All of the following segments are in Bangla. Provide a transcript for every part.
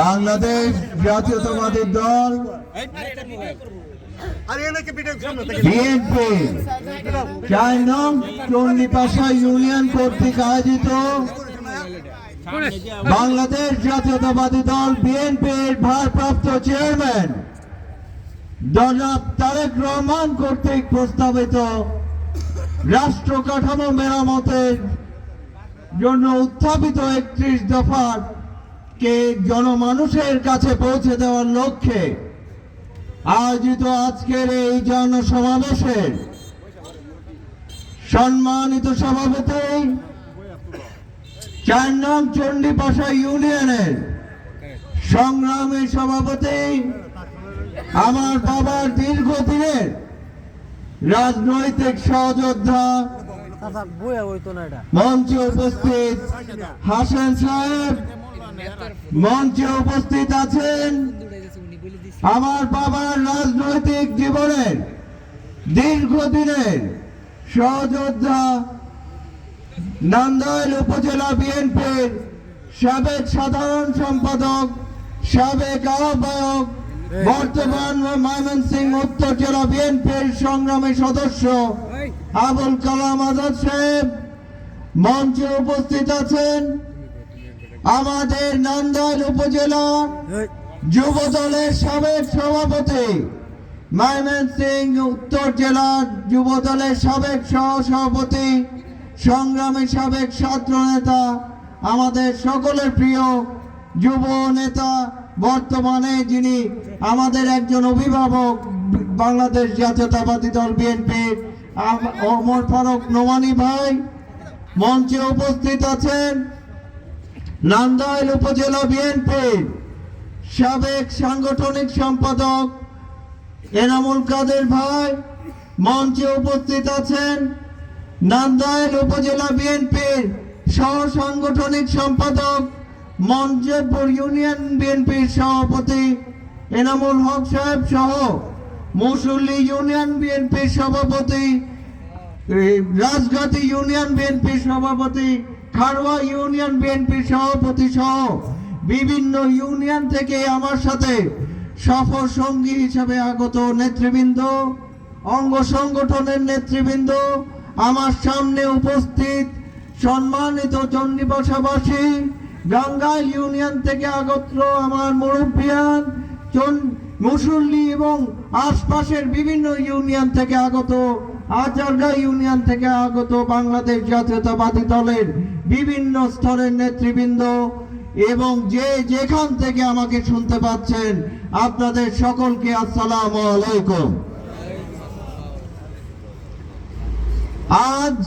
বাংলাদেশ জাতীয়তাবাদী দল বিএনপি ৪ নং চণ্ডীপাশা ইউনিয়ন কর্তৃক আয়োজিত বাংলাদেশ জাতীয়তাবাদী দল বিএনপির ভারপ্রাপ্ত চেয়ারম্যান জনাব তারেক রহমান কর্তৃক প্রস্তাবিত রাষ্ট্র কাঠামো মেরামতের জন্য উত্থাপিত ৩১ দফার কে জনমানুষের কাছে পৌঁছে দেওয়ার লক্ষ্যে আয়োজিত আজকের এই জনসমাবেশের সম্মানিত সভাপতি ৪ নং চণ্ডীপাশা ইউনিয়নের সংগ্রামী সভাপতি, আমার বাবার দীর্ঘদিনের রাজনৈতিক সহযোদ্ধা, মঞ্চে উপস্থিত হাসান সাহেব, মঞ্চে উপস্থিত আছেন আমার বাবার রাজনৈতিক জীবনের দীর্ঘদিনের সহযোদ্ধা, নান্দাইল উপজেলা বিএনপির সাবেক সাধারণ সম্পাদক, সাবেক আহ্বায়ক, বর্তমান ময়মনসিংহ উত্তর জেলা বিএনপির সংগ্রামী সদস্য আবুল কালাম আজাদ সাহেব। মঞ্চে উপস্থিত আছেন আমাদের নান্দাইল উপজেলা যুব দলের সাবেক সভাপতি, ময়মনসিংহ উত্তর জেলার যুব দলের সাবেক সহসভাপতি, সংগ্রামী সাবেক ছাত্র নেতা, আমাদের সকলের প্রিয় যুব নেতা, বর্তমানে যিনি আমাদের একজন অভিভাবক বাংলাদেশ জাতীয়তাবাদী দল বিএনপির ওমর ফারুক নোমানী ভাই। মঞ্চে উপস্থিত আছেন নান্দাইল উপজেলা বিএনপির সাবেক সাংগঠনিক সম্পাদক এনামুল কাদের ভাই। মঞ্চে উপস্থিত আছেন নান্দাইল উপজেলা বিএনপির সহ সাংগঠনিক সম্পাদক, মঞ্জেপুর ইউনিয়ন বিএনপির সভাপতি এনামুল হক সাহেব সহ মুসল্লি ইউনিয়ন বিএনপির সভাপতি, রাজঘাটি ইউনিয়ন বিএনপির সভাপতি, খারওয়া ইউনিয়ন বিএনপির সভাপতি সহ বিভিন্ন ইউনিয়ন থেকে আমার সাথে সফর সঙ্গী হিসাবে আগত নেতৃবৃন্দ, অঙ্গ সংগঠনের নেতৃবৃন্দ, আমার সামনে উপস্থিত সম্মানিত চণ্ডীপাশাবাসী, গাঙ্গাইল ইউনিয়ন থেকে আগত আমার মুরব্বিয়ান, মুসল্লি এবং আশপাশের বিভিন্ন ইউনিয়ন থেকে আগত, আচারগা ইউনিয়ন থেকে আগত বাংলাদেশ জাতীয়তাবাদী দলের বিভিন্ন স্তরের নেতৃবৃন্দ এবং যে যেখান থেকে আমাকে শুনতে পাচ্ছেন, আপনাদের সকলকে আসসালামু আলাইকুম। আজ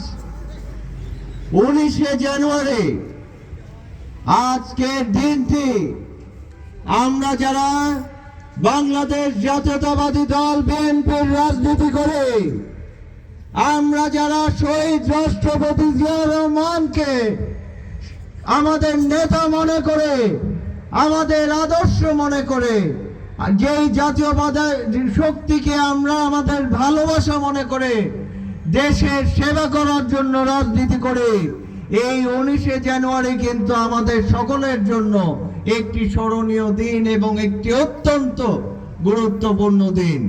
19শে জানুয়ারি, আজকের দিনটি আমরা যারা বাংলাদেশ জাতীয়তাবাদী দল বিএনপির রাজনীতি করে, আমরা যারা শহীদ রাষ্ট্রপতি জিয়া রহমানকে আমাদের নেতা মনে করে, আমাদের আদর্শ মনে করে, যেই জাতীয়বাদের শক্তিকে আমরা আমাদের ভালোবাসা মনে করে দেশের সেবা করার জন্য রাজনীতি করে, এই 19শে জানুয়ারি কিন্তু আমাদের সকলের জন্য একটি স্মরণীয় দিন এবং একটি অত্যন্ত গুরুত্বপূর্ণ দিন।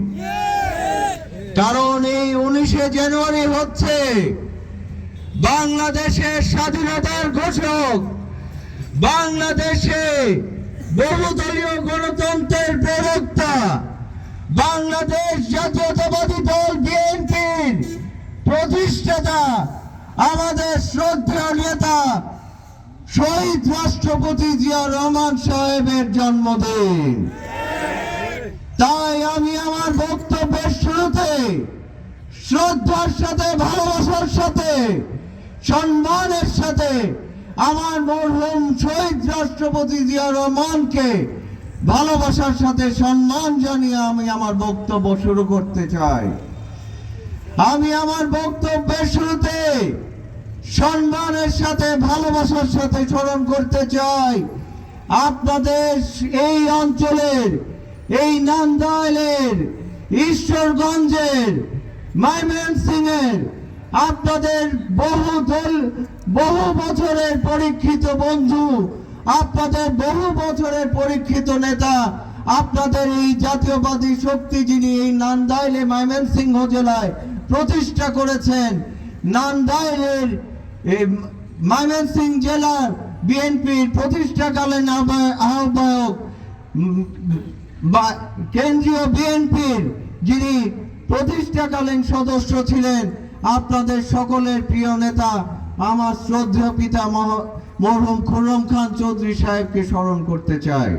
কারণ এই 19শে জানুয়ারি হচ্ছে বাংলাদেশের স্বাধীনতার ঘোষক, বাংলাদেশে বহুদলীয় গণতন্ত্রের প্রবক্তা, বাংলাদেশ জাতীয়তাবাদী দল বিএনপির প্রতিষ্ঠাতা, আমাদের শ্রদ্ধেয় নেতা শহীদ রাষ্ট্রপতি জিয়া রহমান সাহেবের জন্মদিন। তাই আমি আমার বক্তব্যের শুরুতে শ্রদ্ধার সাথে, ভালোবাসার সাথে, সম্মানের সাথে আমার মরহুম শহীদ রাষ্ট্রপতি জিয়া রহমানকে ভালোবাসার সাথে সম্মান জানিয়ে আমি আমার বক্তব্য শুরু করতে চাই। আমি আমার বক্তব্যের শুরুতে সম্মানের সাথে, ভালোবাসার সাথে স্মরণ করতে চাই আপনাদের এই অঞ্চলের, এই নান্দাইলের, ঈশ্বরগঞ্জের, ময়মনসিংহের আপনাদের বহু বছরের পরীক্ষিত বন্ধু, আপনাদের বহু বছরের পরীক্ষিত নেতা, আপনাদের এই জাতীয়বাদী শক্তি যিনি এই নান্দাইলে ময়মনসিংহ জেলায় প্রতিষ্ঠা করেছেন, নান্দাইলের ময়মনসিংহ জেলার বিএনপির প্রতিষ্ঠাকালীন আহ্বায়ক, কেন্দ্রীয় বিএনপির যিনি প্রতিষ্ঠাকালীন সদস্য ছিলেন, আপনাদের সকলের প্রিয় নেতা আমার শ্রদ্ধেয় পিতা মরহুম খুররম খান চৌধুরী সাহেবকে স্মরণ করতে চাই।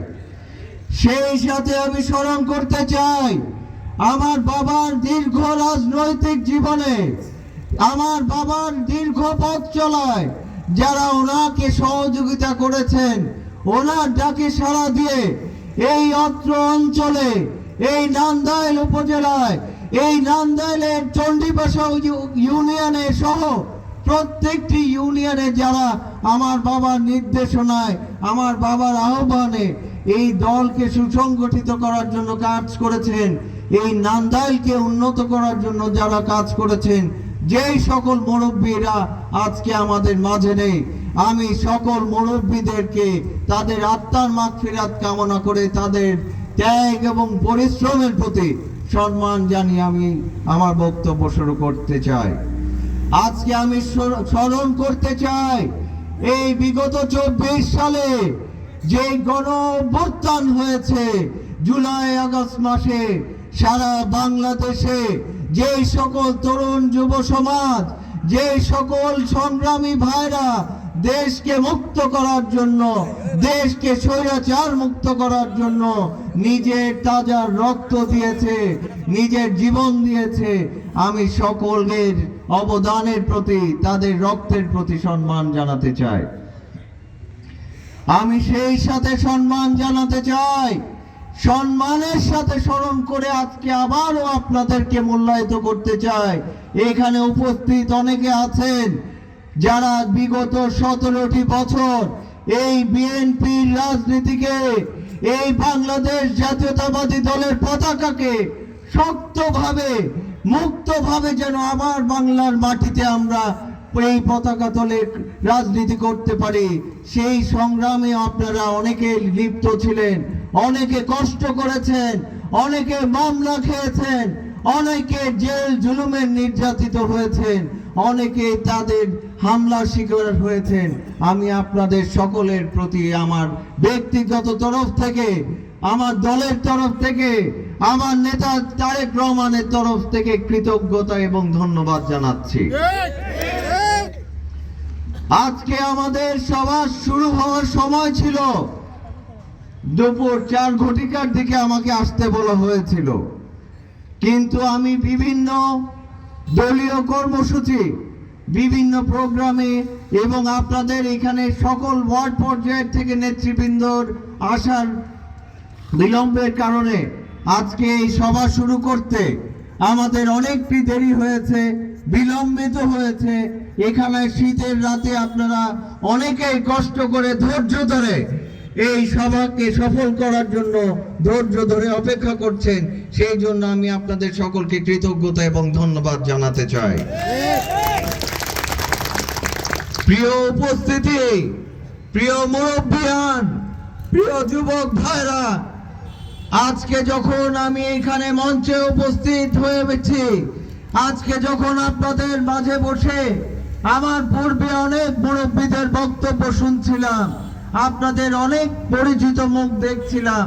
সেই সাথে আমি স্মরণ করতে চাই আমার বাবার দীর্ঘ রাজনৈতিক জীবনে, আমার বাবার দীর্ঘ পথ চলায় যারা ওনাকে সহযোগিতা করেছেন, ওনার ডাকে সাড়া দিয়ে এই অত্র অঞ্চলে, এই নান্দাইল উপজেলায়, এই নান্দাইলের চণ্ডীপাশা ইউনিয়নে সহ প্রত্যেকটি ইউনিয়নে যারা আমার বাবার নির্দেশনায়, আমার বাবার আহ্বানে এই দলকে সুসংগঠিত করার জন্য কাজ করেছেন, এই নান্দাইলকে উন্নত করার জন্য যারা কাজ করেছেন, যেই সকল মুরব্বীরা আজকে আমাদের মাঝে নেই, আমি সকল মুরব্বীদেরকে তাদের আত্মার মাগফিরাত কামনা করে তাদের ত্যাগ এবং পরিশ্রমের প্রতি সম্মান জানিয়ে আমি আমার বক্তব্য শুরু করতে চাই। আজকে আমি স্মরণ করতে চাই এই বিগত 24 সালে যে গণ অভ্যুত্থান হয়েছে, জুলাই আগস্ট মাসে সারা বাংলাদেশে যে সকল তরুণ যুব সমাজ, যে সকল সংগ্রামী ভাইরা দেশকে মুক্ত করার জন্য, দেশকে স্বৈরাচার মুক্ত করার জন্য নিজের তাজা রক্ত দিয়েছে, নিজের জীবন দিয়েছে, আমি সকলের অবদানের প্রতি, তাদের রক্তের প্রতি সম্মান জানাতে চাই। আমি সেই সাথে সম্মান জানাতে চাই, সম্মানের সাথে স্মরণ করে আজকে আবারও আপনাদেরকে মূল্যায়িত করতে চাই। এখানে উপস্থিত অনেকে আছেন যারা বিগত 17টি বছর এই বিএনপির রাজনীতিকে, এই বাংলাদেশ জাতীয়তাবাদী দলের পতাকাকে শক্তভাবে, মুক্তভাবে যেন আমার বাংলার মাটিতে আমরা এই পতাকা তলে রাজনীতি করতে পারি, সেই সংগ্রামে আপনারা অনেকে লিপ্ত ছিলেন, অনেকে কষ্ট করেছেন, অনেকে মামলা খেয়েছেন, অনেকে জেল জুলুমের নির্যাতিত হয়েছেন, অনেকে তাদের হামলার শিকার হয়েছেন। আমি আপনাদের সকলের প্রতি আমার ব্যক্তিগত তরফ থেকে, আমার দলের তরফ থেকে, আমার নেতা তারেক রহমানের তরফ থেকে কৃতজ্ঞতা এবং ধন্যবাদ জানাচ্ছি। আজকে আমাদের সভা শুরু হওয়ার সময় ছিল দুপুর 4 ঘটিকার দিকে আমাকে আসতে বলা হয়েছিল, কিন্তু আমি বিভিন্ন দলীয় কর্মসূচি, বিভিন্ন প্রোগ্রামে এবং আপনাদের এখানে সকল ওয়ার্ড পর্যায়ের থেকে নেতৃবৃন্দর আসার বিলম্বের কারণে আজকে এই সভা শুরু করতে আমাদের অনেকটি দেরি হয়েছে, বিলম্বিত হয়েছে। এখানে শীতের রাতে আপনারা অনেকেই কষ্ট করে ধৈর্য ধরে এই সভাকে সফল করার জন্য ধৈর্য ধরে অপেক্ষা করছেন, সেই জন্য আমি আপনাদের সকলকে কৃতজ্ঞতা এবং ধন্যবাদ জানাতে চাই। প্রিয় উপস্থিতি, প্রিয় মুরব্বিয়ান, প্রিয় যুবক ভাইরা, আজকে যখন আমি এখানে মঞ্চে উপস্থিত হয়েছি, আজকে যখন আপনাদের মাঝে বসে আমার পূর্বে অনেক মুরব্বীদের বক্তব্য শুনছিলাম, আপনাদের অনেক পরিচিত মুখ দেখছিলাম,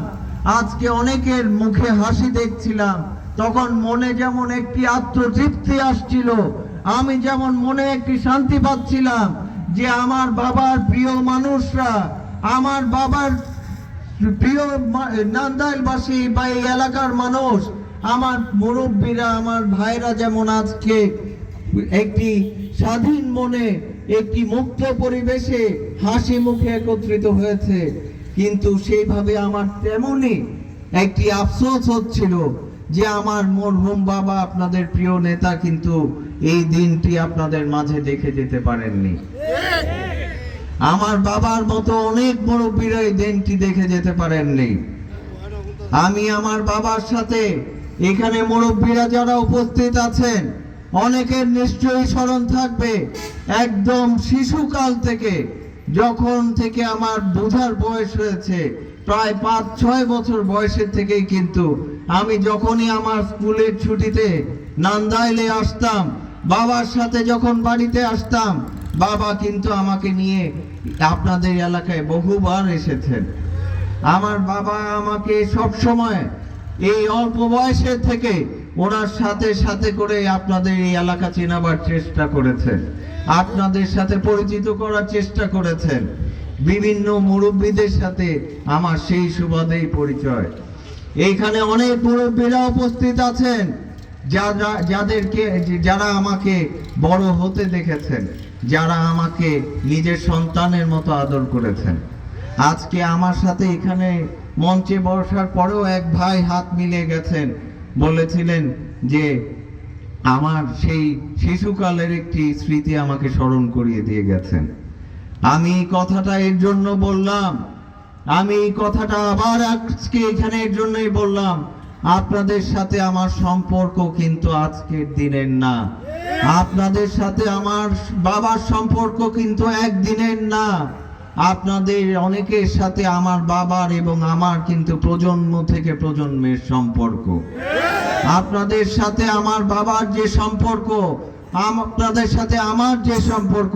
আজকে অনেকের মুখে হাসি দেখছিলাম, তখন মনে যেমন একটি আত্মতৃপ্তি আসছিল, আমি যেমন মনে একটি শান্তি পাচ্ছিলাম যে আমার বাবার প্রিয় মানুষরা, আমার বাবার প্রিয় নান্দাইলবাসী বা এই এলাকার মানুষ, আমার মুরব্বীরা, আমার ভাইরা যেমন আজকে একটি স্বাধীন মনে, একটি মুক্ত পরিবেশে হাসি মুখে একত্রিত হয়েছে, কিন্তু সেইভাবে আমার তেমনই একটি আফসোস হচ্ছিল যে আমার মরহুম বাবা, আপনাদের প্রিয় নেতা, কিন্তু এই দিনটি আপনাদের মাঝে দেখে যেতে পারেননি। আমার বাবার মতো অনেক মুরব্বীরা এই দিনটি দেখে যেতে পারেননি। আমি আমার বাবার সাথে, এখানে মুরব্বীরা যারা উপস্থিত আছেন, অনেকের নিশ্চয়ই স্মরণ থাকবে, একদম শিশুকাল থেকে, যখন থেকে আমার বোঝার বয়স হয়েছে, প্রায় 5-6 বছর বয়সের থেকেই কিন্তু আমি যখনই আমার স্কুলের ছুটিতে নান্দাইলে আসতাম, বাবার সাথে যখন বাড়িতে আসতাম, বাবা কিন্তু আমাকে নিয়ে আপনাদের এলাকায় বহুবার এসেছেন। আমার বাবা আমাকে সব সময় এই অল্প বয়সের থেকে ওনার সাথে সাথে করে আপনাদের এই এলাকা চেনাবার চেষ্টা করেছেন, আপনাদের সাথে পরিচিত করার চেষ্টা করেছেন। বিভিন্ন মুরব্বীদের সাথে আমার সেই সুবাদেই পরিচয়। এইখানে অনেক মুরব্বীরা উপস্থিত আছেন, যারা আমাকে বড় হতে দেখেছেন, যারা আমাকে নিজের সন্তানের মতো আদর করেছেন। আজকে আমার সাথে এখানে মঞ্চে বসার পরেও এক ভাই হাত মিলিয়ে গেছেন, বলেছিলেন যে আমার সেই শিশুকালের একটি স্মৃতি আমাকে স্মরণ করিয়ে দিয়ে গেছেন। আমি এই কথাটা এর জন্য বললাম, আমি এই কথাটা আবার আজকে এখানে এর জন্যই বললাম, আপনাদের সাথে আমার সম্পর্ক কিন্তু আজকের দিনের না। আপনাদের সাথে আমার বাবার সম্পর্ক কিন্তু একদিনের না। আপনাদের অনেকের সাথে আমার বাবার এবং আমার কিন্তু প্রজন্ম থেকে প্রজন্মের সম্পর্ক। আপনাদের সাথে আমার বাবার যে সম্পর্ক, আপনাদের সাথে আমার যে সম্পর্ক,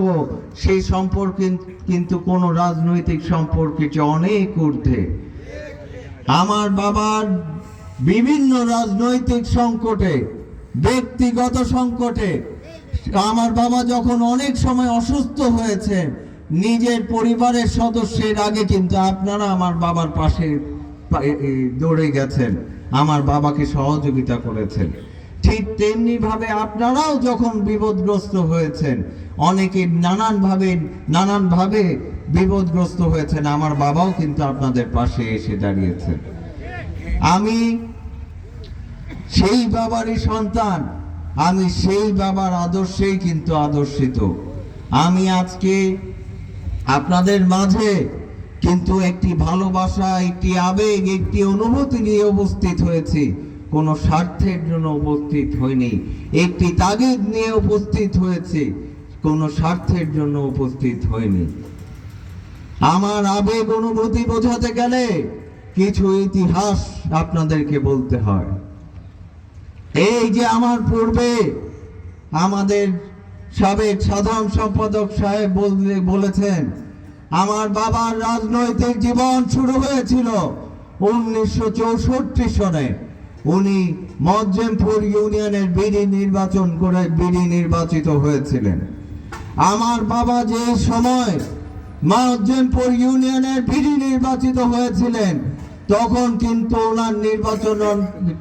সেই সম্পর্ক কিন্তু কোনো রাজনৈতিক সম্পর্কের চেয়ে অনেক ঊর্ধ্বে। আমার বাবার বিভিন্ন রাজনৈতিক সংকটে, ব্যক্তিগত সংকটে, আমার বাবা যখন অনেক সময় অসুস্থ হয়েছে, নিজের পরিবারের সদস্যের আগে কিন্তু আপনারা আমার বাবার পাশে দৌড়ে গেছেন, আমার বাবাকে সহযোগিতা করেছেন। ঠিক তেমনি ভাবে আপনারাও যখন বিপদগ্রস্ত হয়েছেন, অনেকে নানানভাবে বিপদগ্রস্ত হয়েছেন, আমার বাবাও কিন্তু আপনাদের পাশে এসে দাঁড়িয়েছেন। আমি সেই বাবারই সন্তান, আমি সেই বাবার আদর্শেই কিন্তু আদর্শিত। আমি আজকে আপনাদের মাঝে কিন্তু একটি ভালোবাসা, একটি আবেগ, একটি অনুভূতি নিয়ে উপস্থিত হয়েছি। কোনো স্বার্থের জন্য উপস্থিত হয়নি, একটি তাগিদ নিয়ে উপস্থিত হয়েছি, কোনো স্বার্থের জন্য উপস্থিত হয়নি। আমার আবেগ অনুভূতি বোঝাতে গেলে কিছু ইতিহাস আপনাদেরকে বলতে হয়। এই যে আমার পূর্বে আমাদের সাবেক সাধারণ সম্পাদক সাহেব বলেছেন, আমার বাবার রাজনৈতিক জীবন শুরু হয়েছিল 1964 সনে। উনি মজ্জেমপুর ইউনিয়নের বিডি নির্বাচন করে বিডি নির্বাচিত হয়েছিলেন। আমার বাবা যে সময় মজ্জেমপুর ইউনিয়নের বিডি নির্বাচিত হয়েছিলেন, তখন কিন্তু ওনার নির্বাচন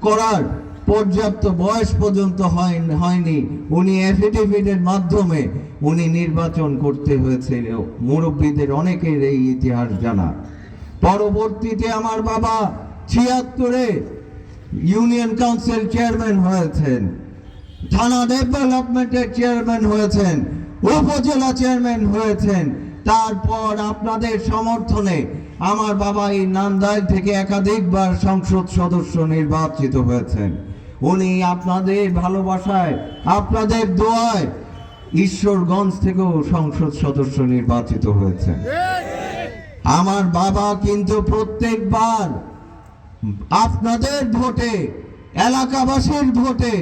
করার পর্যাপ্ত বয়স পর্যন্ত হয়নি। উনি এফিডেভিটের মাধ্যমে উনি নির্বাচন করতে হয়েছিল। মুরব্বীদের অনেকের এই ইতিহাস জানা। পরবর্তীতে আমার বাবা 76-এ ইউনিয়ন কাউন্সিল চেয়ারম্যান হয়েছেন, থানা ডেভেলপমেন্টের চেয়ারম্যান হয়েছেন, উপজেলা চেয়ারম্যান হয়েছেন। তারপর আপনাদের সমর্থনে আমার বাবা এই নান্দাইল থেকে একাধিকবার সংসদ সদস্য নির্বাচিত হয়েছেন। উনি আপনাদের ভালোবাসায়, আপনাদের দোয়ায় ঈশ্বরগঞ্জ থেকেও সংসদ সদস্য নির্বাচিত হয়েছেন। আমার বাবা কিন্তু প্রত্যেকবার আপনাদের ভোটে, এলাকাবাসীর ভোটে,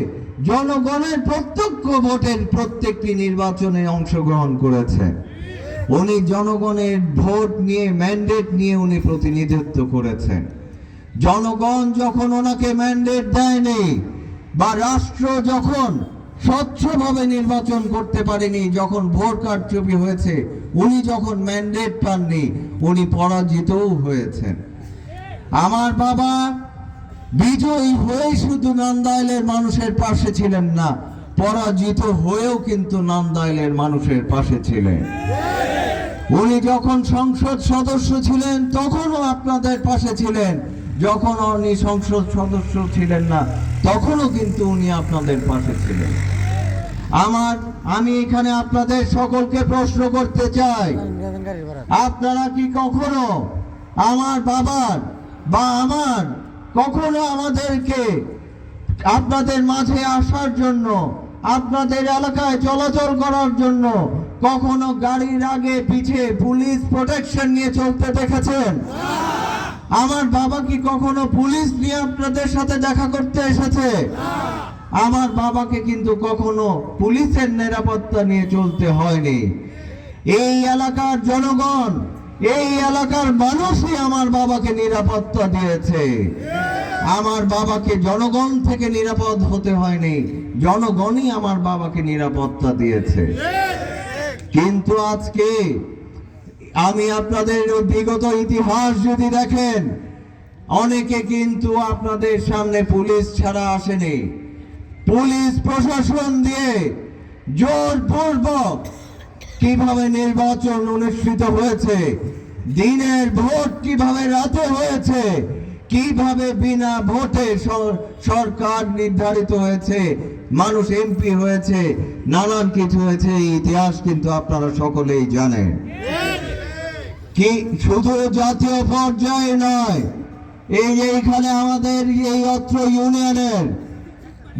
জনগণের প্রত্যক্ষ ভোটের প্রত্যেকটি নির্বাচনে অংশগ্রহণ করেছেন। উনি জনগণের ভোট নিয়ে, ম্যান্ডেট নিয়ে উনি প্রতিনিধিত্ব করেছেন। জনগণ যখন ওনাকে ম্যান্ডেট দেয়নি, বা রাষ্ট্র যখন স্বচ্ছভাবে নির্বাচন করতে পারেনি, যখন ভোট কারচুপি হয়েছে, উনি যখন ম্যান্ডেট পাননি, উনি পরাজিতও হয়েছেন। আমার বাবা বিজয়ী হয়ে শুধু নান্দাইলের মানুষের পাশে ছিলেন না, পরাজিত হয়েও কিন্তু নান্দাইলের মানুষের পাশে ছিলেন। উনি যখন সংসদ সদস্য ছিলেন, তখনও আপনাদের পাশে ছিলেন। যখন উনি সংসদ সদস্য ছিলেন না, তখনও কিন্তু উনি আপনাদের পাশে ছিলেন। আমি এখানে আপনাদের সকলকে প্রশ্ন করতে চাই, আপনারা কি কখনো আমার বাবার বা আমার কখনো আমাদেরকে আপনাদের মাঝে আসার জন্য, আপনাদের এলাকায় চলাচল করার জন্য কখনো গাড়ির আগে পিছে পুলিশ প্রোটেকশন নিয়ে চলতে দেখেছেন? আমার বাবা কি কখনো পুলিশ নিয়ে আপনাদের সাথে দেখা করতে এসেছে? আমার বাবাকে কিন্তু কখনো পুলিশের নিরাপত্তা নিয়ে চলতে হয়নি। এই এলাকার জনগণ, এই এলাকার মানুষই আমার বাবাকে নিরাপত্তা দিয়েছে। আমার বাবাকে জনগণ থেকে নিরাপদ হতে হয়নি, জনগণই আমার বাবাকে নিরাপত্তা দিয়েছে। কিন্তু আজকে আমি আপনাদের বিগত ইতিহাস যদি দেখেন, অনেকে কিন্তু আপনাদের সামনে পুলিশ ছাড়া আসেনি। পুলিশ প্রশাসন দিয়ে জোরপূর্বক কিভাবে নির্বাচন অনুষ্ঠিত হয়েছে, দিনের ভোট কিভাবে রাতে হয়েছে, কিভাবে বিনা ভোটে সরকার নির্ধারিত হয়েছে, মানুষ এমপি হয়েছে, নানান কিছু হয়েছে, এই ইতিহাস কিন্তু আপনারা সকলেই জানেন। কি শুধু জাতীয় পর্যায়ে নয়, এই যে এখানে আমাদের এই অত্র ইউনিয়নের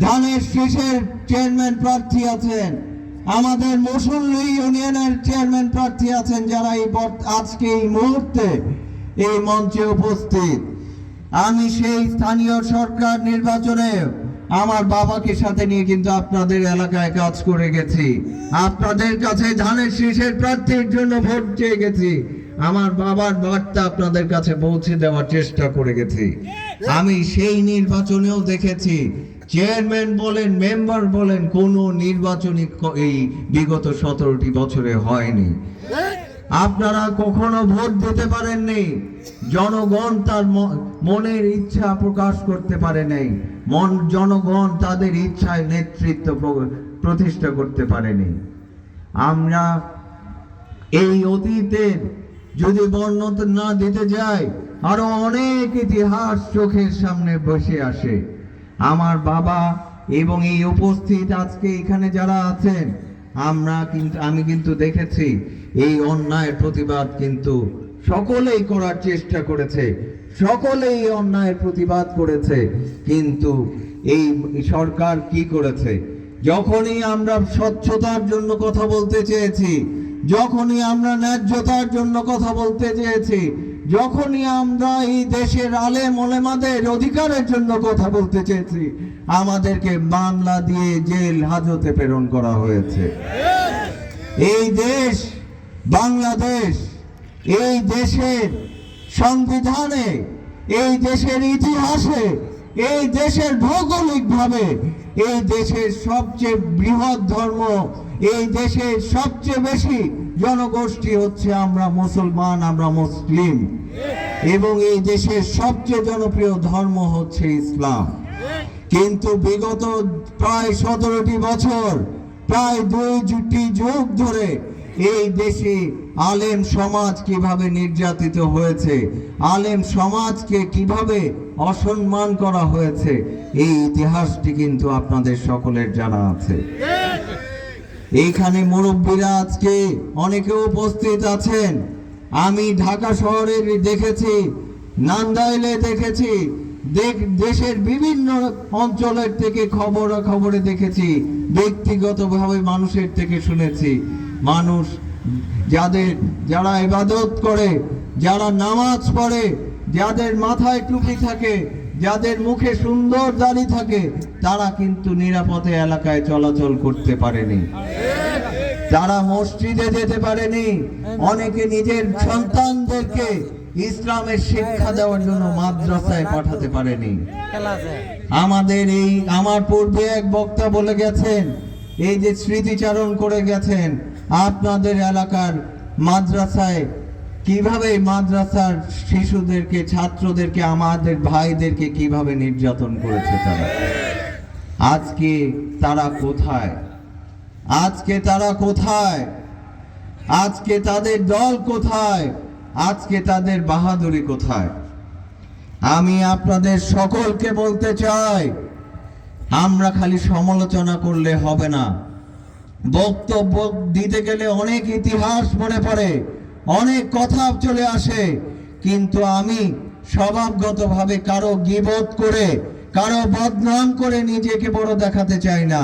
ধানের শীষের চেয়ারম্যান প্রার্থী আছেন, আমাদের মুসল্লি ইউনিয়নের চেয়ারম্যান প্রার্থী আছেন, যারা আজকে এই মুহূর্তে এই মঞ্চে উপস্থিত। আমি সেই স্থানীয় সরকার নির্বাচনে আমার বাবাকে সাথে নিয়ে কিন্তু আপনাদের এলাকায় কাজ করে গেছি, আপনাদের কাছে ধানের শীষের প্রার্থীর জন্য ভোট চেয়ে গেছি, আমার বাবার বার্তা আপনাদের কাছে পৌঁছে দেওয়ার চেষ্টা করে গেছি। আমি সেই নির্বাচনেও দেখেছি চেয়ারম্যান বলেন, মেম্বার বলেন, কোনো নির্বাচনী এই বিগত 17টি বছরে হয়নি। আপনারা কখনো ভোট দিতে পারেননি, জনগণ তার মনের ইচ্ছা প্রকাশ করতে পারে নাই, জনগণ তাদের ইচ্ছায় নেতৃত্ব প্রতিষ্ঠা করতে পারেনি। আমরা এই অতীতের যদি বর্ণনা না দিতে যাই, আরো অনেক ইতিহাস চোখের সামনে বসে আসে। আমার বাবা এবং এই উপস্থিত আজকে এখানে যারা আছেন, আমি কিন্তু দেখেছি এই অন্যায়ের প্রতিবাদ কিন্তু সকলেই করার চেষ্টা করেছে, সকলেই অন্যায়ের প্রতিবাদ করেছে। কিন্তু এই সরকার কি করেছে? যখনই আমরা স্বচ্ছতার জন্য কথা বলতে চেয়েছি, যখনই আমরা ন্যায্যতার জন্য কথা বলতে চেয়েছি, যখনই আমরা এই দেশের আলেম ওলেমাদের অধিকারের জন্য কথা বলতে চেয়েছি, আমাদেরকে মামলা দিয়ে জেল হাজতে প্রেরণ করা হয়েছে। এই দেশ বাংলাদেশ, এই দেশের সংবিধানে, এই দেশের ইতিহাসে, এই দেশের ভৌগোলিকভাবে এই দেশের সবচেয়ে বৃহৎ ধর্ম, এই দেশের সবচেয়ে বেশি জনগোষ্ঠী হচ্ছে আমরা মুসলমান, আমরা মুসলিম, এবং এই দেশের সবচেয়ে জনপ্রিয় ধর্ম হচ্ছে ইসলাম। কিন্তু বিগত প্রায় 17টি বছর, প্রায় 2টি যুগ ধরে এই দেশে আলেম সমাজ কিভাবে নির্যাতিত হয়েছে, আলেম সমাজকে কিভাবে অসম্মান করা হয়েছে, এই ইতিহাসটি কিন্তু আপনাদের সকলের জানা আছে। এইখানে মুরব্বীরা আজকে অনেকে উপস্থিত আছেন। আমি ঢাকা শহরে দেখেছি, নান্দাইলে দেখেছি, দেশের বিভিন্ন অঞ্চলের থেকে খবরে দেখেছি, ব্যক্তিগতভাবে মানুষের থেকে শুনেছি। মানুষ যারা ইবাদত করে, যারা নামাজ পড়ে, যাদের মাথায় টুপি থাকে, যাদের মুখে সুন্দর দাড়ি থাকে, তারা কিন্তু নিরাপদে এলাকায় চলাচল করতে পারেনি, তারা মসজিদে যেতে পারেনি, অনেকে নিজের সন্তানদেরকে ইসলামের শিক্ষা দেওয়ার জন্য মাদ্রাসায় পাঠাতে পারেনি। আমার পূর্বে এক বক্তা বলে গেছেন, এই যে স্মৃতিচারণ করে গেছেন, আপনাদের এলাকার মাদ্রাসায় কিভাবে মাদ্রাসার শিশুদেরকে, ছাত্রদেরকে, আমাদের ভাইদেরকে কিভাবে নির্যাতন করেছে তারা। আজকে তারা কোথায়? আজকে তারা কোথায়? আজকে তাদের দল কোথায়? আজকে তাদের বাহাদুরি কোথায়? আমি আপনাদের সকলকে বলতে চাই, আমরা খালি সমালোচনা করলে হবে না, বক্তব্য দিতে গেলে অনেক ইতিহাস মনে পড়ে, অনেক কথা চলে আসে, কিন্তু আমি স্বভাবগতভাবে কারো গীবত করে, কারো বদনাম করে নিজেকে বড় দেখাতে চাই না।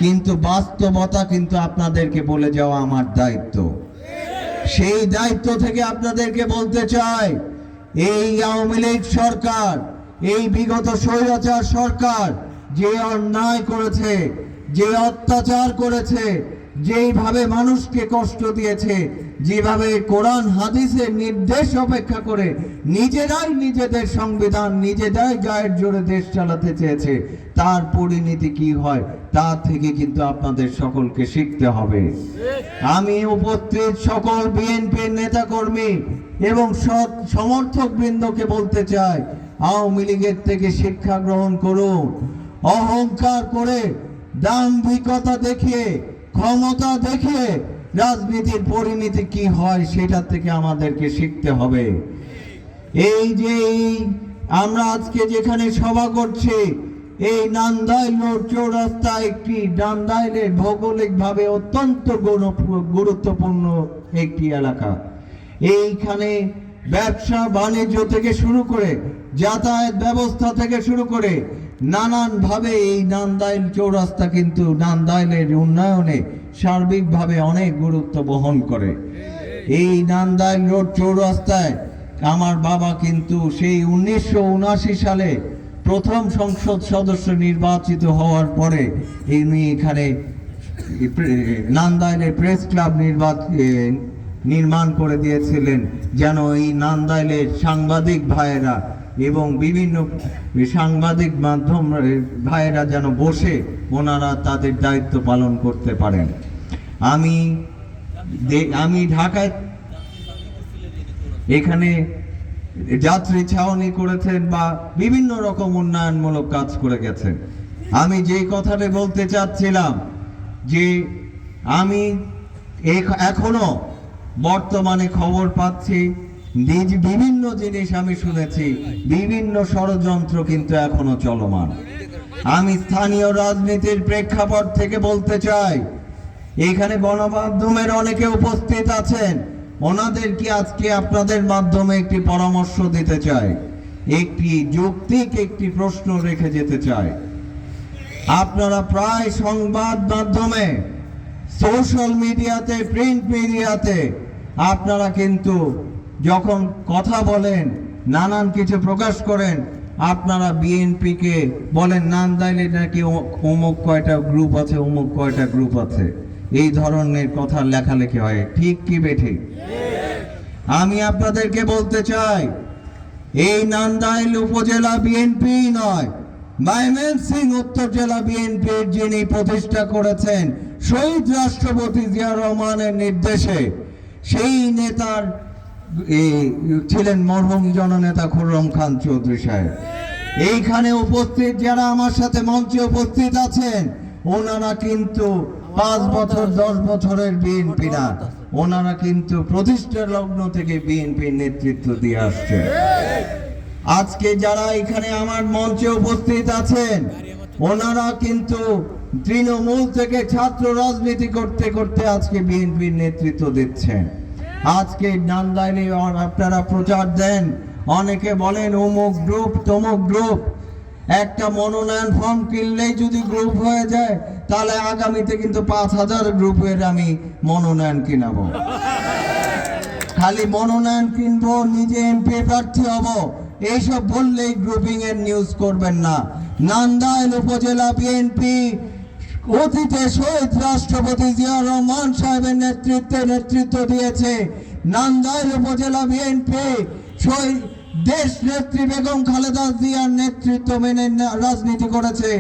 কিন্তু বাস্তবতা কিন্তু আপনাদেরকে বলে যাওয়া আমার দায়িত্ব। সেই দায়িত্ব থেকে আপনাদেরকে বলতে চাই, এই আওয়ামী লীগ সরকার, এই বিগত স্বৈরাচার সরকার যে অন্যায় করেছে, যে অত্যাচার করেছে, যেইভাবে মানুষকে কষ্ট দিয়েছে, যেভাবে কোরআন হাদিসের নির্দেশ অপেক্ষা করে নিজেরাই নিজেদের সংবিধান নিজেরাই গায়ের জোরে দেশ চালাতে চেয়েছে, তার পরিণতি কি হয় তা থেকে কিন্তু আপনাদের সকলকে শিখতে হবে। আমি উপস্থিত সকল বিএনপির নেতাকর্মী এবং সমর্থক বৃন্দকে বলতে চাই, আওয়ামী লীগের থেকে শিক্ষা গ্রহণ করুন। অহংকার করে, দাম্ভিকতা দেখিয়ে, ক্ষমতা দেখিয়ে রাজনীতির পরিণতি কি হয় সেটা থেকে আমাদেরকে শিখতে হবে। এই যে আমরা আজকে যেখানে সভা করছি, এই নান্দাইল রোড চৌরাস্তা একটি নান্দাইলের ভৌগোলিকভাবে অত্যন্ত গুরুত্বপূর্ণ একটি এলাকা। এইখানে ব্যবসা বাণিজ্য থেকে শুরু করে যাতায়াত ব্যবস্থা থেকে শুরু করে নানানভাবে এই নান্দাইল চৌরাস্তা কিন্তু নান্দাইলের উন্নয়নে সার্বিকভাবে অনেক গুরুত্ব বহন করে। এই নান্দাইল রোড চৌরাস্তায় আমার বাবা কিন্তু সেই 1979 সালে প্রথম সংসদ সদস্য নির্বাচিত হওয়ার পরে ইনি এখানে নান্দাইলের প্রেস ক্লাব নির্মাণ করে দিয়েছিলেন, যেন এই নান্দাইলের সাংবাদিক ভাইয়েরা এবং বিভিন্ন সাংবাদিক মাধ্যম ভাইয়েরা যেন বসে ওনারা তাদের দায়িত্ব পালন করতে পারেন। আমি ঢাকায় এখানে যাত্রী ছাউনি করেছেন বা বিভিন্ন রকম উন্নয়নমূলক কাজ করে গেছেন। আমি যে কথাটা বলতে চাচ্ছিলাম যে আমি এখনো বর্তমানে খবর পাচ্ছি, বিভিন্ন জিনিস আমি শুনেছি, বিভিন্ন ষড়যন্ত্র কিন্তু এখনো চলমান। আমি স্থানীয় রাজনীতির প্রেক্ষাপট থেকে বলতে চাই, এখানে গণমাধ্যমের অনেকে উপস্থিত আছেন, ওনাদেরকে আজকে আপনাদের মাধ্যমে একটি পরামর্শ দিতে চাই, একটি যৌক্তিক একটি প্রশ্ন রেখে যেতে চাই। আপনারা প্রায় সংবাদ মাধ্যমে, সোশ্যাল মিডিয়াতে, প্রিন্ট মিডিয়াতে আপনারা কিন্তু যখন কথা বলেন, নানান কিছু প্রকাশ করেন, আপনারা বিএনপিকে বলেন নান্দাইলে নাকি অমুক কয়টা গ্রুপ আছে, অমুক কয়টা গ্রুপ আছে, এই ধরনের কথা লেখালেখি হয়। ঠিক কি বেঠিক? আমি আপনাদেরকে বলতে চাই, এই নান্দাইল উপজেলা বিএনপি নয়, ময়মনসিংহ উত্তর জেলা বিএনপির যিনি প্রতিষ্ঠা করেছেন শহীদ রাষ্ট্রপতি জিয়া রহমানের নির্দেশে, সেই নেতার ছিলেন মরহুম জননেতা খুররম খান চৌধুরী সাহেব। এইখানে উপস্থিত যারা আমার সাথে মঞ্চে উপস্থিত আছেন, ওনারা কিন্তু 5 বছর 10 বছরের বিএনপি না, ওনারা কিন্তু প্রতিষ্ঠার লগ্ন থেকে বিএনপির নেতৃত্ব দিয়ে আসছে। আজকে যারা এখানে আমার মঞ্চে উপস্থিত আছেন, ওনারা কিন্তু তৃণমূল থেকে ছাত্র রাজনীতি করতে করতে আজকে বিএনপির নেতৃত্ব দিচ্ছেন। আজকে নান্দাইলে আপনারা প্রচার দেন, অনেকে বলেন অমুক গ্রুপ তমুক গ্রুপ। একটা মনোনয়ন ফর্ম কিনলেই যদি গ্রুপ হয়ে যায়, তাহলে আগামীতে কিন্তু 5000 গ্রুপের আমি মনোনয়ন কিনাবো। খালি মনোনয়ন কিনবো, নিজে এমপি প্রার্থী হব, এইসব বললেই গ্রুপিং এর নিউজ করবেন না। নান্দাইল উপজেলা বিএনপি অতীতে শহীদ রাষ্ট্রপতি জিয়া রহমান সাহেবের নেতৃত্ব দিয়েছে। নান্দাইল উপজেলা বিএনপি শহীদ দেশ নেত্রী বেগম খালেদা জিয়ার নেতৃত্ব মেনে রাজনীতি করেছে।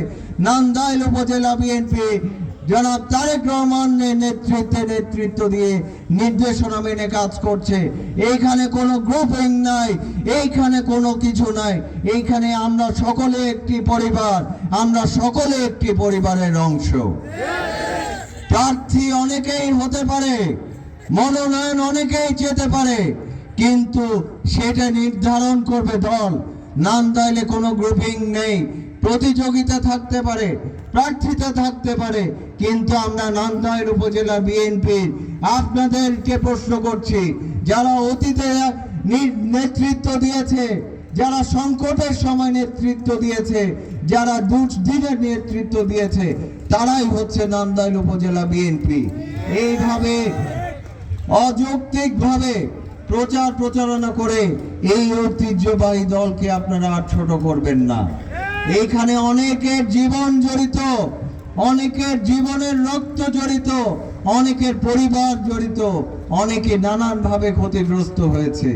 নান্দাইল উপজেলা বিএনপি জনাব তারেক রহমানের নেতৃত্ব দিয়ে নির্দেশনা মেনে কাজ করছে। এইখানে কোনো গ্রুপিং নাই, এইখানে কোনো কিছু নাই, এইখানে আমরা সকলে একটি পরিবার, আমরা সকলে একটি পরিবারের অংশ। প্রার্থী অনেকেই হতে পারে, মনোনয়ন অনেকেই যেতে পারে, কিন্তু সেটা নির্ধারণ করবে দল। নান্দাইলে কোনো গ্রুপিং নেই, প্রতিযোগিতা থাকতে পারে, প্রার্থিতা থাকতে পারে, কিন্তু আমরা নান্দাইল উপজেলা বিএনপির আপনাদেরকে প্রশ্ন করছি, যারা অতীতে নেতৃত্ব দিয়েছে, যারা সংকটের সময় নেতৃত্ব দিয়েছে, যারা দুর্দিনের নেতৃত্ব দিয়েছে, তারাই হচ্ছে নান্দাইল উপজেলা বিএনপি। এইভাবে অযৌক্তিকভাবে প্রচারণা করে এই ঐতিহ্যবাহী দলকে আপনারা আর ছোট করবেন না। এখানে অনেকের জীবন জড়িত, অনেকের জীবনের রক্ত জড়িত, অনেকের পরিবার জড়িত, অনেকে নানানভাবে ক্ষতিগ্রস্ত হয়েছে।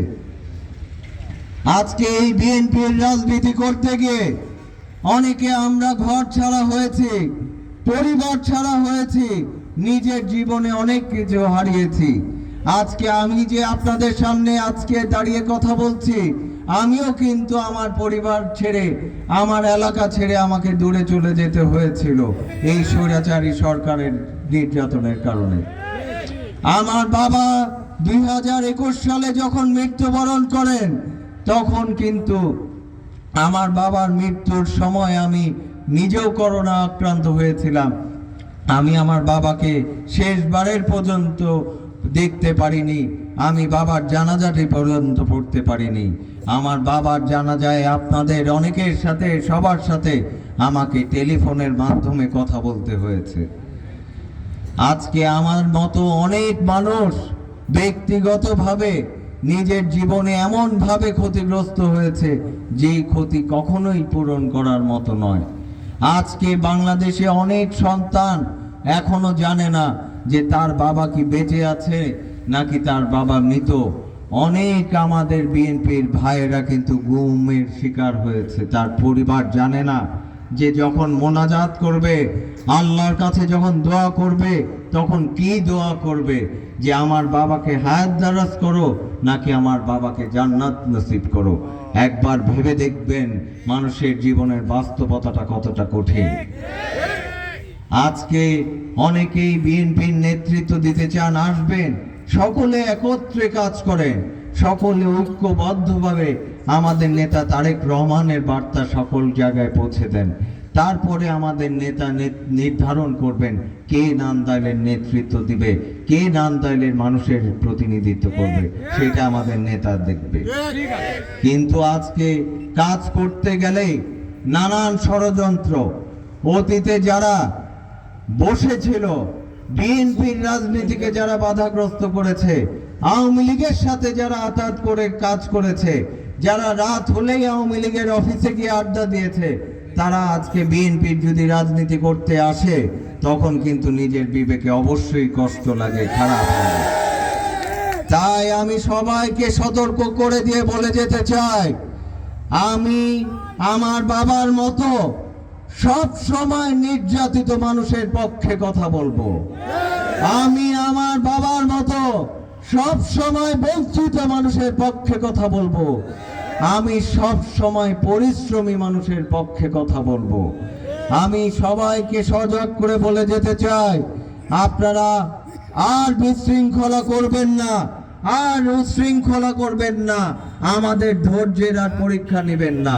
আজকে এই বিএনপির রাজনীতি করতে গিয়ে অনেকে আমরা ঘর ছাড়া হয়েছে, পরিবার ছাড়া হয়েছে, নিজের জীবনে অনেক কিছু হারিয়েছি। আজকে আমি যে আপনাদের সামনে আজকে দাঁড়িয়ে কথা বলছি, আমিও কিন্তু আমার পরিবার ছেড়ে, আমার এলাকা ছেড়ে আমাকে দূরে চলে যেতে হয়েছিল এই স্বৈরাচারী সরকারের নির্যাতনের কারণে। আমার বাবা 2021 সালে যখন মৃত্যুবরণ করেন, তখন কিন্তু আমার বাবার মৃত্যুর সময় আমি নিজেও করোনা আক্রান্ত হয়েছিলাম। আমি আমার বাবাকে শেষবারের পর্যন্ত দেখতে পারিনি, আমি বাবার জানাজাটি পর্যন্ত পড়তে পারিনি। আমার বাবার জানাজায় আপনাদের অনেকের সাথে, সবার সাথে আমাকে টেলিফোনের মাধ্যমে কথা বলতে হয়েছে। আজকে আমার মতো অনেক মানুষ ব্যক্তিগতভাবে নিজের জীবনে এমনভাবে ক্ষতিগ্রস্ত হয়েছে যে ক্ষতি কখনোই পূরণ করার মতো নয়। আজকে বাংলাদেশে অনেক সন্তান এখনো জানে না যে তার বাবা কি বেঁচে আছে নাকি তার বাবা মৃত। অনেক আমাদের বিএনপির ভাইয়েরা কিন্তু গুমের শিকার হয়েছে, তার পরিবার জানে না যে যখন মোনাজাত করবে, আল্লাহর কাছে যখন দোয়া করবে, তখন কি দোয়া করবে, যে আমার বাবাকে হায়াত দারাজ করো নাকি আমার বাবাকে জান্নাত নসিব করো। একবার ভেবে দেখবেন মানুষের জীবনের বাস্তবতাটা কতটা কঠিন। আজকে অনেকেই বিএনপির নেতৃত্ব দিতে চান, আসবেন, সকলে একত্রে কাজ করেন, সকলে ঐক্যবদ্ধভাবে আমাদের নেতা তারেক রহমানের বার্তা সকল জায়গায় পৌঁছে দেন। তারপরে আমাদের নেতা নির্ধারণ করবেন কে নান্দাইলের নেতৃত্ব দিবে, কে নান্দাইলের মানুষের প্রতিনিধিত্ব করবে, সেটা আমাদের নেতা দেখবে। কিন্তু আজকে কাজ করতে গেলে নানান ষড়যন্ত্র, অতীতে যারা বসেছিল, বিএনপির রাজনীতিকে যারা বাধাগ্রস্ত করেছে, আওয়ামী লীগের সাথে যারা আতাত করে কাজ করেছে, যারা রাত হলেই আওয়ামী লীগের অফিসে গিয়ে আড্ডা দিয়েছে, তারা আজকে বিএনপির যদি রাজনীতি করতে আসে, তখন কিন্তু নিজের বিবেকে অবশ্যই কষ্ট লাগে, খারাপ লাগে। তাই আমি সবাইকে সতর্ক করে দিয়ে বলে যেতে চাই, আমি আমার বাবার মতো সব সময় নির্যাতিত মানুষের পক্ষে কথা বলবো। আমি আমার বাবার মতো সব সময় বঞ্চিত মানুষের পক্ষে কথা বলবো। আমি সব সময় পরিশ্রমী মানুষের পক্ষে কথা বলবো। আমি সবাইকে সজাগ করে বলে যেতে চাই, আপনারা আর বিশৃঙ্খলা করবেন না, আর উশৃঙ্খলা করবেন না, আমাদের ধৈর্যের আর পরীক্ষা নেবেন না।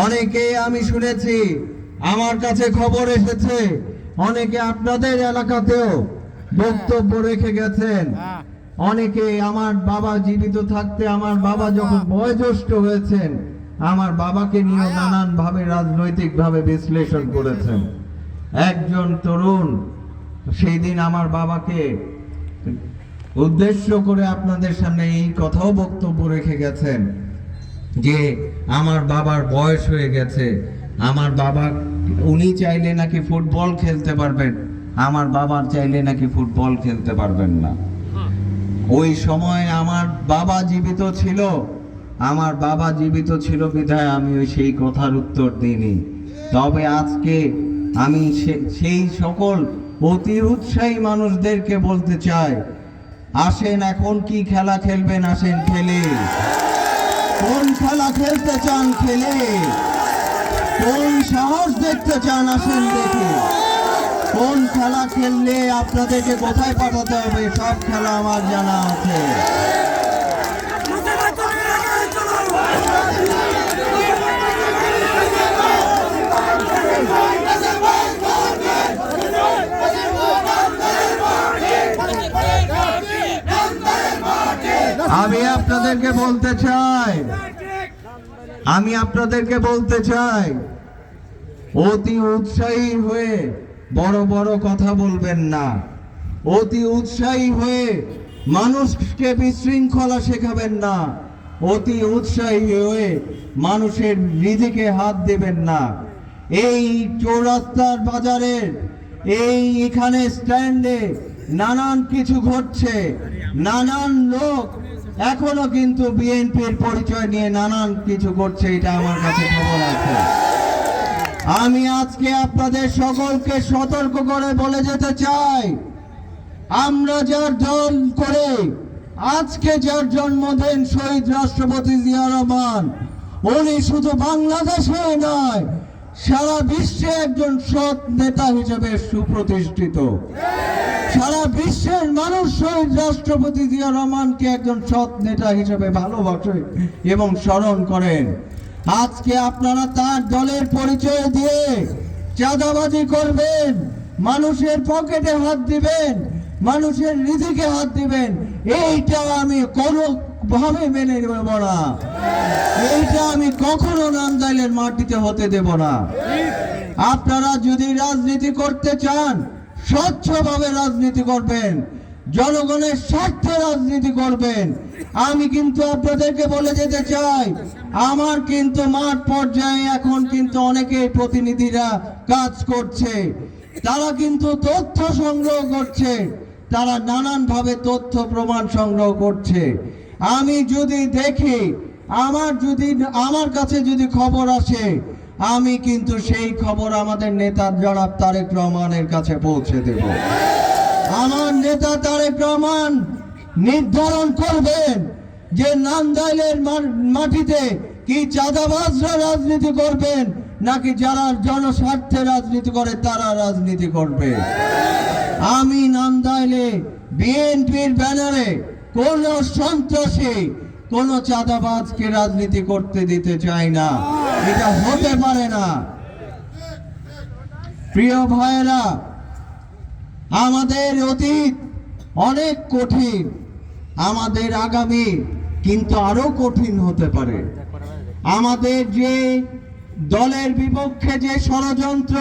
অনেকে আমি শুনেছি, আমার কাছে খবর এসেছে, অনেকে আপনাদের এলাকাতেও বক্তব্য রেখে গেছেন। অনেকে আমার বাবা জীবিত থাকতে, আমার বাবা যখন বয়োজ্যেষ্ঠ হয়েছেন, আমার বাবাকে নিয়ে নানান ভাবে রাজনৈতিক ভাবে বিশ্লেষণ করেছেন। একজন তরুণ সেই দিন আমার বাবাকে উদ্দেশ্য করে আপনাদের সামনে এই কথাও বক্তব্য রেখে গেছেন যে আমার বাবার বয়স হয়ে গেছে, আমার বাবা, উনি চাইলে নাকি ফুটবল খেলতে পারবেন, আমার বাবার চাইলে নাকি ফুটবল খেলতে পারবেন না। ওই সময় আমার বাবা জীবিত ছিল, আমার বাবা জীবিত ছিল বিধায় আমি সেই কথার উত্তর দিইনি। তবে আজকে আমি সেই সকল অতি উৎসাহী মানুষদেরকে বলতে চাই, আসেন, এখন কি খেলা খেলবেন, আসেন খেলে। কোন খেলা খেলতে চান খেলে, কোন সাহস দেখতে চান আসেন দেখি। কোন খেলা খেললে আপনাদেরকে কোথায় পাঠাতে হবে সব খেলা আমার জানা আছে। আমি আপনাদেরকে বলতে চাই, অতি উৎসাহী হয়ে বড় বড় কথা বলবেন না, অতি উৎসাহী হয়ে মানুষকে বিশৃঙ্খলা শেখাবেন না, অতি উৎসাহী হয়ে মানুষের রিজিকে হাত দেবেন না। এই চৌরাস্তার বাজারের এখানে স্ট্যান্ডে নানান কিছু ঘটছে, নানান লোক এখনো কিন্তু বিএনপির পরিচয় নিয়ে নানান কিছু করছে, এটা আমার কাছে খবর আছে। আমি আজকে আপনাদের সকলকে সতর্ক করে বলে যেতে চাই, আমরা যার দল করে আজকে যার জন্মদিন শহীদ রাষ্ট্রপতি জিয়া রহমান, উনি শুধু বাংলাদেশে নয় সারা বিশ্বে একজন সৎ নেতা হিসেবে সুপ্রতিষ্ঠিত। সারা বিশ্বের মানুষ শহীদ রাষ্ট্রপতি জিয়া রহমানকে একজন সৎ নেতা হিসেবে ভালোবাসে এবং স্মরণ করেন। আজকে আপনারা তার দলের পরিচয় দিয়ে চাঁদাবাজি করবেন, মানুষের পকেটে হাত দিবেন, মানুষের রিজিকে হাত দিবেন, এইটা আমি কোনোভাবে মেনে নেব না। এইটা আমি কখনো নান্দাইলের মাটিতে হতে দেব না। আপনারা যদি রাজনীতি করতে চান, স্বচ্ছভাবে রাজনীতি করবেন, জনগণের স্বার্থে রাজনীতি করবেন। আমি কিন্তু আপনাদেরকে বলে যেতে চাই, আমার কিন্তু মাঠ পর্যায়ে এখন কিন্তু অনেকে প্রতিনিধিরা কাজ করছে, তারা কিন্তু তথ্য সংগ্রহ করছে, তারা নানান ভাবে তথ্য প্রমাণ সংগ্রহ করছে। আমি যদি দেখি, আমার কাছে যদি খবর আসে, আমি কিন্তু সেই খবর আমাদের নেতা জনাব তারেক রহমানের কাছে পৌঁছে দেব। আমার নেতা তারেক রহমান নির্ধারণ করবেন যে নান্দাইলের মাটিতে কি চাঁদাবাজরা রাজনীতি করবেন নাকি যারা জনস্বার্থে রাজনীতি করে তারা রাজনীতি করবে। আমি নান্দাইলে বিএনপির ব্যানারে কোন সন্ত্রাসী, কোন চাঁদাবাজকে রাজনীতি করতে দিতে চাই না, এটা হতে পারে না। প্রিয় ভাইয়েরা, আমাদের অতীত অনেক কঠিন, আমাদের আগামী কিন্তু আরো কঠিন হতে পারে। আমাদের যে দলের বিপক্ষে যে ষড়যন্ত্র,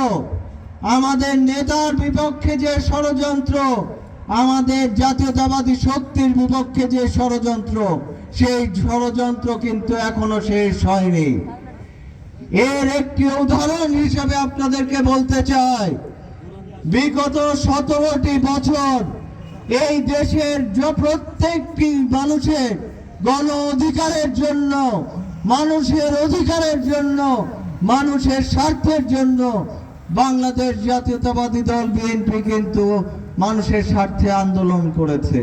আমাদের নেতার বিপক্ষে যে ষড়যন্ত্র, আমাদের জাতীয়তাবাদী শক্তির বিপক্ষে যে ষড়যন্ত্র, সেই ষড়যন্ত্র কিন্তু এখনো শেষ হয়নি। এর একটি উদাহরণ হিসেবে আপনাদেরকে বলতে চাই, বিগত 17টি বছর এই দেশের প্রত্যেকটি মানুষের গণ অধিকারের জন্য, মানুষের অধিকারের জন্য, মানুষের স্বার্থের জন্য বাংলাদেশ জাতীয়তাবাদী দল বিএনপি কিন্তু মানুষের স্বার্থে আন্দোলন করেছে।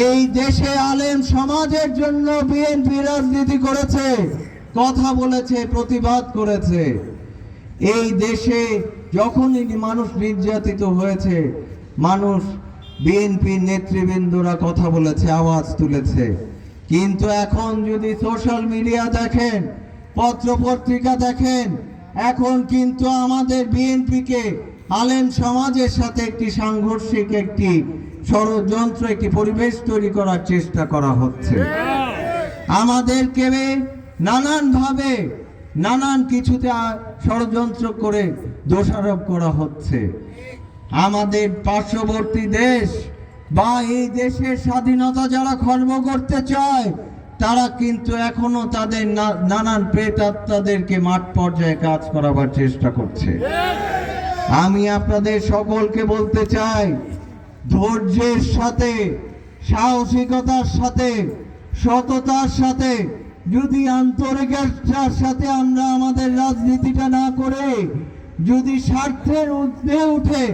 এই দেশে আলেম সমাজের জন্য বিএনপি রাজনীতি করেছে, কথা বলেছে, প্রতিবাদ করেছে। এই দেশে যখনই মানুষ নির্যাতিত হয়েছে, মানুষ বিএনপির নেতৃবৃন্দরা কথা বলেছে, আওয়াজ তুলেছে। কিন্তু এখন যদি সোশ্যাল মিডিয়া দেখেন, পত্র পত্রিকা দেখেন, এখন কিন্তু আমাদের বিএনপিকে আলেম সমাজের সাথে একটি সাংঘর্ষিক একটি ষড়যন্ত্র, একটি পরিবেশ তৈরি করার চেষ্টা করা হচ্ছে। আমাদেরকে নানান ভাবে নানান কিছুতে ষড়যন্ত্র করে দোষারোপ করা হচ্ছে। আমাদের পার্শ্ববর্তী দেশ বা এই দেশের স্বাধীনতা যারা খর্ব করতে চায়, তারা কিন্তু এখনো তাদের নানান প্রেতাত্মাদেরকে মাঠ পর্যায়ে কাজ করাবার চেষ্টা করছে। আমি আপনাদের সকলকে বলতে চাই, ধৈর্যের সাথে, সাহসিকতার সাথে, সততার সাথে, যদি আন্তরিকতার সাথে আমরা আমাদের রাজনীতিটা না করে, যদি স্বার্থের ঊর্ধ্বে উঠে,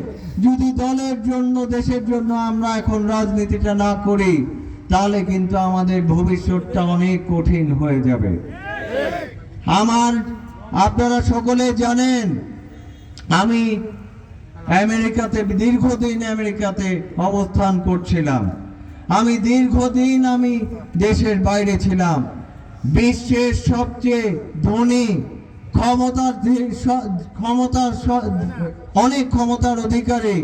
যদি দলের জন্য, দেশের জন্য আমরা এখন রাজনীতিটা না করি, তাহলে কিন্তু আমাদের ভবিষ্যৎটা অনেক কঠিন হয়ে যাবে। আপনারা সকলে জানেন, আমি আমেরিকাতে দীর্ঘদিন অবস্থান করছিলাম। আমি দীর্ঘদিন দেশের বাইরে ছিলাম। বিশ্বের সবচেয়ে ধনী, অনেক ক্ষমতার অধিকারী,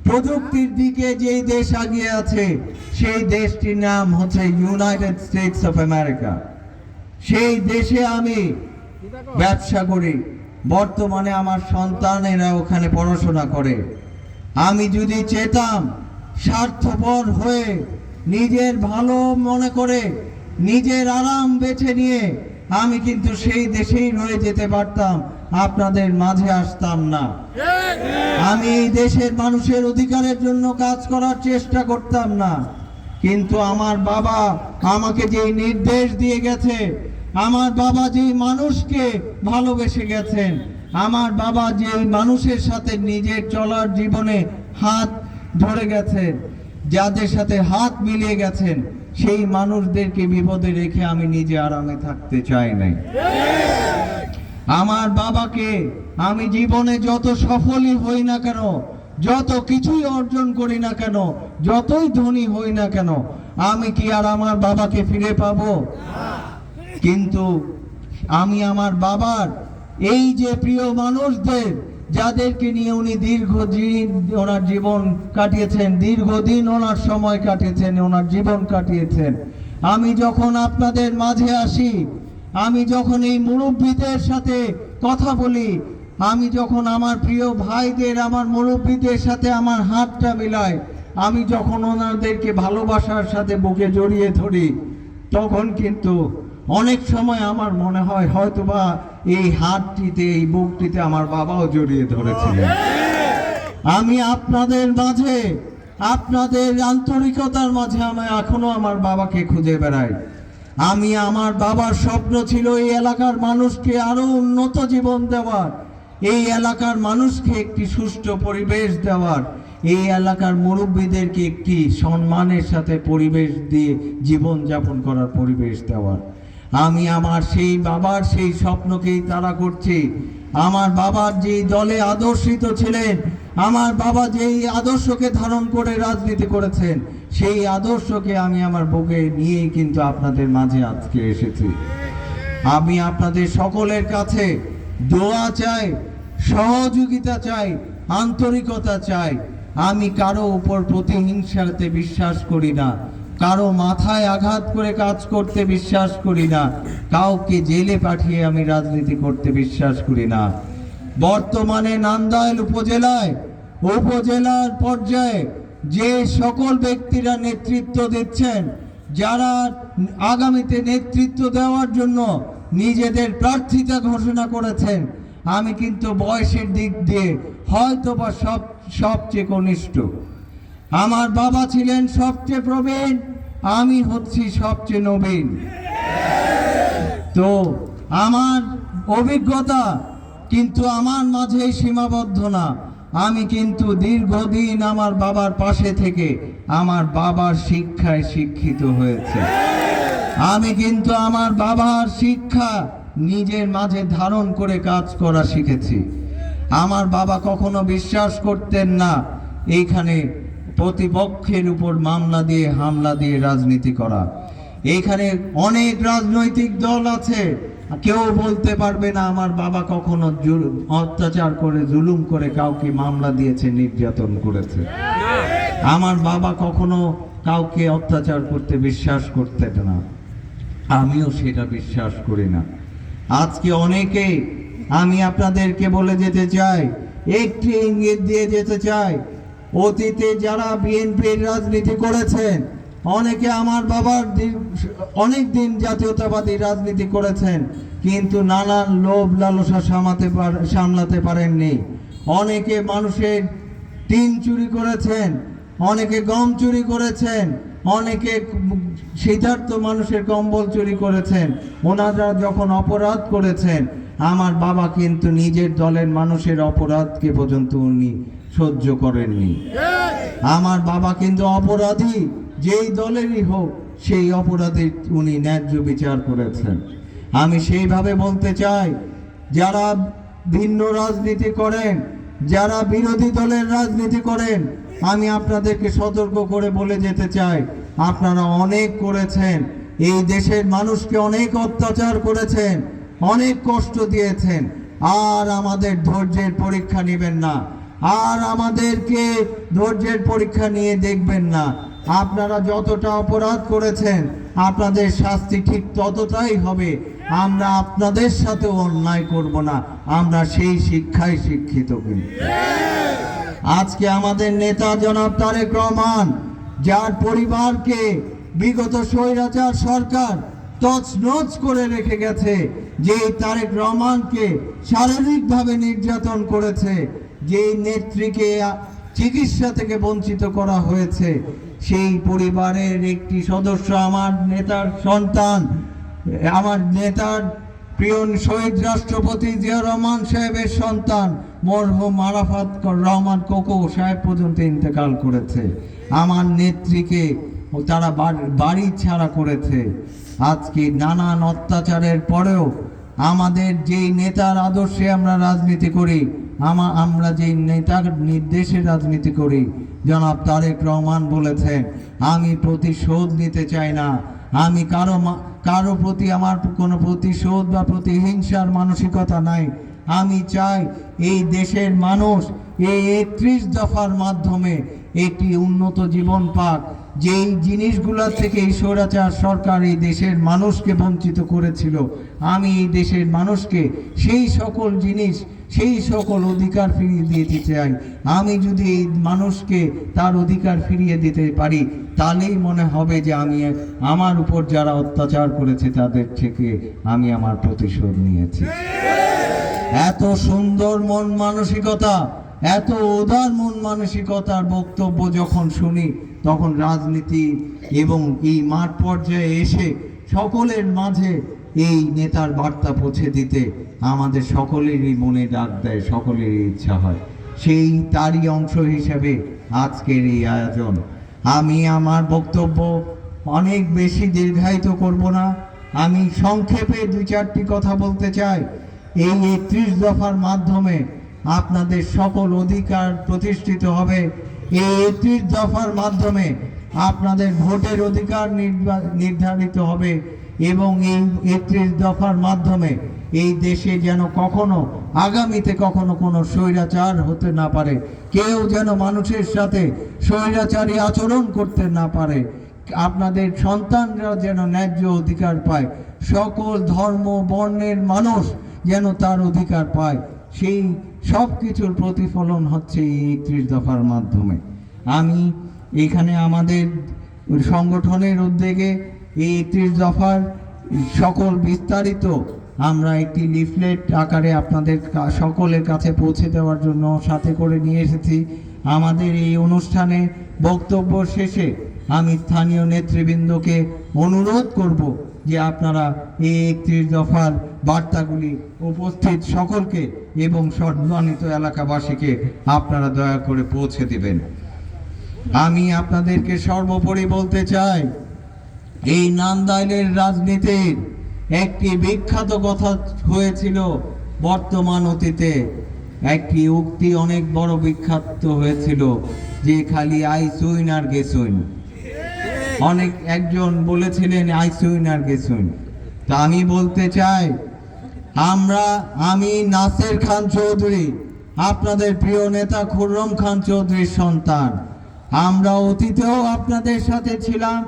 প্রযুক্তির দিকে যেই দেশ এগিয়ে আছে, সেই দেশটির নাম হচ্ছে ইউনাইটেড স্টেটস অফ আমেরিকা। সেই দেশে আমি ব্যবসা করি, বর্তমানে আমার সন্তানেরা ওখানে পড়াশোনা করে। আমি যদি চেতাম স্বার্থপর হয়ে নিজের ভালো মনে করে নিজের আরাম বেছে নিয়ে আমি কিন্তু সেই দেশেই রয়ে যেতে পারতাম, আপনাদের মাঝে আসতাম না। আমি এই দেশের মানুষের অধিকারের জন্য কাজ করার চেষ্টা করতাম না। কিন্তু আমার বাবা আমাকে যে নির্দেশ দিয়ে গেছে, আমার বাবা যে মানুষকে ভালোবেসে গেছেন, আমার বাবা যে মানুষের সাথে নিজের চলার জীবনে হাত ধরে গেছেন, যাদের সাথে হাত মিলিয়ে গেছেন, সেই মানুষদেরকে বিপদে রেখে আমি নিজে আরামে থাকতে চাই নাই। আমার বাবাকে আমি জীবনে যত সফলই হই না কেন, যত কিছুই অর্জন করি না কেন, যতই ধনী হই না কেন, আমি কি আর আমার বাবাকে ফিরে পাবো? কিন্তু আমি আমার বাবার এই যে প্রিয় মানুষদের, যাদেরকে নিয়ে উনি দীর্ঘদিন ওনার জীবন কাটিয়েছেন, দীর্ঘদিন ওনার সময় কাটিয়েছেন, ওনার জীবন কাটিয়েছেন, আমি যখন আপনাদের মাঝে আসি, আমি যখন এই মুরব্বীদের সাথে কথা বলি, আমি যখন আমার প্রিয় ভাইদের, আমার মুরব্বীদের সাথে আমার হাতটা মিলাই, আমি যখন ওনাদেরকে ভালোবাসার সাথে বুকে জড়িয়ে ধরি, তখন কিন্তু অনেক সময় আমার মনে হয় হয়তোবা এই হাতটিতে, এই বুকটিতে আমার বাবাও জড়িয়ে ধরেছিলেন। আমি আপনাদের মাঝে, আপনাদের আন্তরিকতার মাঝে আমি এখনো আমার বাবাকে খুঁজে বেড়াই। আমি আমার বাবার স্বপ্ন ছিল এই এলাকার মানুষকে আরো উন্নত জীবন দেওয়ার, এই এলাকার মানুষকে একটি সুষ্ঠু পরিবেশ দেওয়ার, এই এলাকার মুরব্বীদেরকে একটি সম্মানের সাথে পরিবেশ দিয়ে জীবন যাপন করার পরিবেশ দেওয়ার। আমি আমার সেই বাবার সেই স্বপ্নকেই তাড়া করছি। আমার বাবার যেই দলে আদর্শিত ছিলেন, আমার বাবা যেই আদর্শকে ধারণ করে রাজনীতি করেছেন, সেই আদর্শকে আমি আমার বুকে নিয়েই কিন্তু আপনাদের মাঝে আজকে এসেছি। আমি আপনাদের সকলের কাছে দোয়া চাই, সহযোগিতা চাই, আন্তরিকতা চাই। আমি কারো উপর প্রতিহিংসাতে বিশ্বাস করি না, কারো মাথায় আঘাত করে কাজ করতে বিশ্বাস করি না, কাউকে জেলে পাঠিয়ে আমি রাজনীতি করতে বিশ্বাস করি না। বর্তমানে নান্দাইল উপজেলার পর্যায়ে যে সকল ব্যক্তিরা নেতৃত্ব দিচ্ছেন, যারা আগামীতে নেতৃত্ব দেওয়ার জন্য নিজেদের প্রার্থিতা ঘোষণা করেছেন, আমি কিন্তু বয়সের দিক দিয়ে হয়তোবা সবচেয়ে কনিষ্ঠ। আমার বাবা ছিলেন সবচেয়ে প্রবীণ, আমি হচ্ছি সবচেয়ে নবীন। তো আমার অভিজ্ঞতা কিন্তু আমার মাঝে সীমাবদ্ধ না। আমি কিন্তু দীর্ঘদিন আমার বাবার পাশে থেকে আমার বাবার শিক্ষায় শিক্ষিত হয়েছে। আমি কিন্তু আমার বাবার শিক্ষা নিজের মাঝে ধারণ করে কাজ করা শিখেছি। আমার বাবা কখনো বিশ্বাস করতেন না এইখানে প্রতিপক্ষের উপর মামলা দিয়ে, হামলা দিয়ে রাজনীতি করা। এইখানে অনেক রাজনৈতিক দল আছে, কেউ বলতে পারবে না আমার বাবা কখনো অত্যাচার করে, জুলুম করে কাউকে মামলা দিয়েছে, নির্যাতন করেছে। আমার বাবা কখনো কাউকে অত্যাচার করতে বিশ্বাস করতেন না, আমিও সেটা বিশ্বাস করি না। আজকে অনেকে, আমি আপনাদেরকে বলে যেতে চাই, একটি ইঙ্গিত দিয়ে যেতে চাই, অতীতে যারা বিএনপির রাজনীতি করেছেন, অনেকে আমার বাবার অনেক দিন জাতীয়তাবাদী রাজনীতি করেছেন, কিন্তু নানান লোভ লালসা সামলাতে পারেননি। অনেকে মানুষের টিন চুরি করেছেন, অনেকে গম চুরি করেছেন, অনেকে শীতার্থ মানুষের কম্বল চুরি করেছেন। ওনারা যখন অপরাধ করেছেন, আমার বাবা কিন্তু নিজের দলের মানুষের অপরাধকে পর্যন্ত উনি সহ্য করেননি। আমার বাবা কিন্তু অপরাধী যেই দলেরই হোক, সেই অপরাধী উনি ন্যায্য বিচার করেছেন। আমি সেইভাবে বলতে চাই, যারা ভিন্ন রাজনীতি করেন, যারা বিরোধী দলের রাজনীতি করেন, আমি আপনাদেরকে সতর্ক করে বলে যেতে চাই, আপনারা অনেক করেছেন, এই দেশের মানুষকে অনেক অত্যাচার করেছেন, অনেক কষ্ট দিয়েছেন। আর আমাদের ধৈর্যের পরীক্ষা নেবেন না, আর আমাদেরকে ধৈর্যের পরীক্ষা নিয়ে দেখবেন না। আপনারা যতটা অপরাধ করেছেন আপনাদের শাস্তি ঠিক ততটাই হবে। আমরা আপনাদের সাথে অন্যায় করব না, আমরা সেই শিক্ষায় শিক্ষিত করি। আজকে আমাদের নেতা জনাব তারেক রহমান, যার পরিবারকে বিগত স্বৈরাচার সরকার তছনছ করে রেখে গেছে, যে তারেক রহমানকে শারীরিকভাবে নির্যাতন করেছে, যে নেত্রীকে চিকিৎসা থেকে বঞ্চিত করা হয়েছে, সেই পরিবারের একটি সদস্য আমার নেতার সন্তান, আমার নেতার প্রিয় শহীদ রাষ্ট্রপতি জিয়াউর রহমান সাহেবের সন্তান মরহুম আরাফাত রহমান কোকো সাহেব পর্যন্ত ইন্তেকাল করেছে। আমার নেত্রীকে তারা বাড়ি ছাড়া করেছে। আজকে নানান অত্যাচারের পরেও আমাদের যেই নেতার আদর্শে আমরা রাজনীতি করি, আমরা যেই নেতার নির্দেশে রাজনীতি করি, জনাব তারেক রহমান বলেছেন, আমি প্রতিশোধ নিতে চাই না, আমি কারো প্রতি আমার কোনো প্রতিশোধ বা প্রতিহিংসার মানসিকতা নাই। আমি চাই এই দেশের মানুষ এই 31 দফার মাধ্যমে একটি উন্নত জীবন পাক। যেই জিনিসগুলো থেকে এই স্বৈরাচার সরকার এই দেশের মানুষকে বঞ্চিত করেছিল, আমি এই দেশের মানুষকে সেই সকল জিনিস, সেই সকল অধিকার ফিরিয়ে দিতে চাই। আমি যদি এই মানুষকে তার অধিকার ফিরিয়ে দিতে পারি, তাহলেই মনে হবে যে আমি আমার উপর যারা অত্যাচার করেছে তাদের থেকে আমি আমার প্রতিশোধ নিয়েছি। এত সুন্দর মন মানসিকতা, এত উদার মন মানসিকতার বক্তব্য যখন শুনি, তখন রাজনীতি এবং এই মাঠ পর্যায়ে এসে সকলের মাঝে এই নেতার বার্তা পৌঁছে দিতে আমাদের সকলেরই মনে ডাক দেয়, সকলেরই ইচ্ছা হয়। সেই তারই অংশ হিসেবে আজকের এই আয়োজন। আমি আমার বক্তব্য অনেক বেশি দীর্ঘায়িত করব না, আমি সংক্ষেপে 2-4টি কথা বলতে চাই। এই 31 দফার মাধ্যমে আপনাদের সকল অধিকার প্রতিষ্ঠিত হবে। এই 31 দফার মাধ্যমে আপনাদের ভোটের অধিকার নির্ধারিত হবে এবং এই 31 দফার মাধ্যমে এই দেশে যেন কখনো আগামীতে কখনো কোনো স্বৈরাচার হতে না পারে, কেউ যেন মানুষের সাথে স্বৈরাচারী আচরণ করতে না পারে, আপনাদের সন্তানরা যেন ন্যায্য অধিকার পায়, সকল ধর্ম বর্ণের মানুষ যেন তার অধিকার পায়, সেই সব কিছুর প্রতিফলন হচ্ছে এই 31 দফার মাধ্যমে। আমি এখানে আমাদের সংগঠনের উদ্যোগে এই 31 দফার সকল বিস্তারিত আমরা একটি লিফলেট আকারে আপনাদের সকলের কাছে পৌঁছে দেওয়ার জন্য সাথে করে নিয়ে এসেছি। আমাদের এই অনুষ্ঠানে বক্তব্য শেষে আমি স্থানীয় নেতৃবৃন্দকে অনুরোধ করব যে আপনারা এই 31 দফার বার্তাগুলি উপস্থিত সকলকে এবং সম্মানিত এলাকাবাসীকে আপনারা দয়া করে পৌঁছে দিবেন। আমি আপনাদেরকে সর্বোপরি বলতে চাই, এই নান্দাইলের রাজনীতির একটি বিখ্যাত কথা হয়েছিল বর্তমান অতীতে, একটি উক্তি অনেক বড় বিখ্যাত হয়েছিল যে খালি আইসুইন আর গেসুইন। একজন বলেছিলেন আইসুইন আর গেসুইন। তা আমি বলতে চাই, আমি নাসের খান চৌধুরী, আপনাদের প্রিয় নেতা খুররম খান চৌধুরীর সন্তান। আমরা অতীতেও আপনাদের সাথে ছিলাম,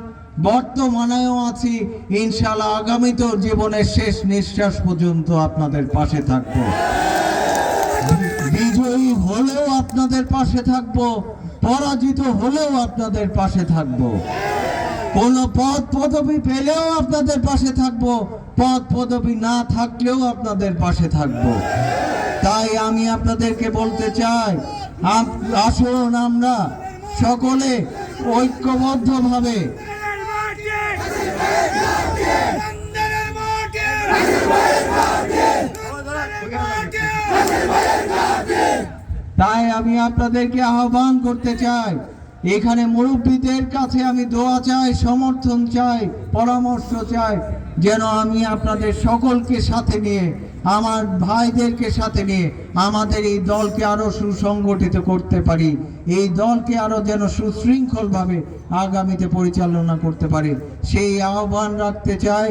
বর্তমানেও আছি, ইনশাআল্লাহ আগামীতেও জীবনের শেষ নিঃশ্বাস পর্যন্ত আপনাদের পাশে থাকব। বিজয়ী হলেও আপনাদের পাশে থাকব, পরাজিত হলেও আপনাদের পাশে থাকব। কোন পদ পদবি পেলেও আপনাদের পাশে থাকব, পদ পদবি না থাকলেও আপনাদের পাশে থাকব। তাই আমি আপনাদেরকে বলতে চাই, আসুন আমরা সকলে ঐক্যবদ্ধভাবে তাই আমি আপনাদেরকে আহ্বান করতে চাই, এখানে মুরব্বীদের কাছে আমি দোয়া চাই, সমর্থন চাই, পরামর্শ চাই, যেন আমি আপনাদের সকলকে সাথে নিয়ে, আমার ভাইদেরকে সাথে নিয়ে আমাদের এই দলকে আরো সুসংগঠিত করতে পারি, এই দলকে আরো যেন সুশৃঙ্খলভাবে আগামীতে পরিচালনা করতে পারি, সেই আহ্বান রাখতে চাই।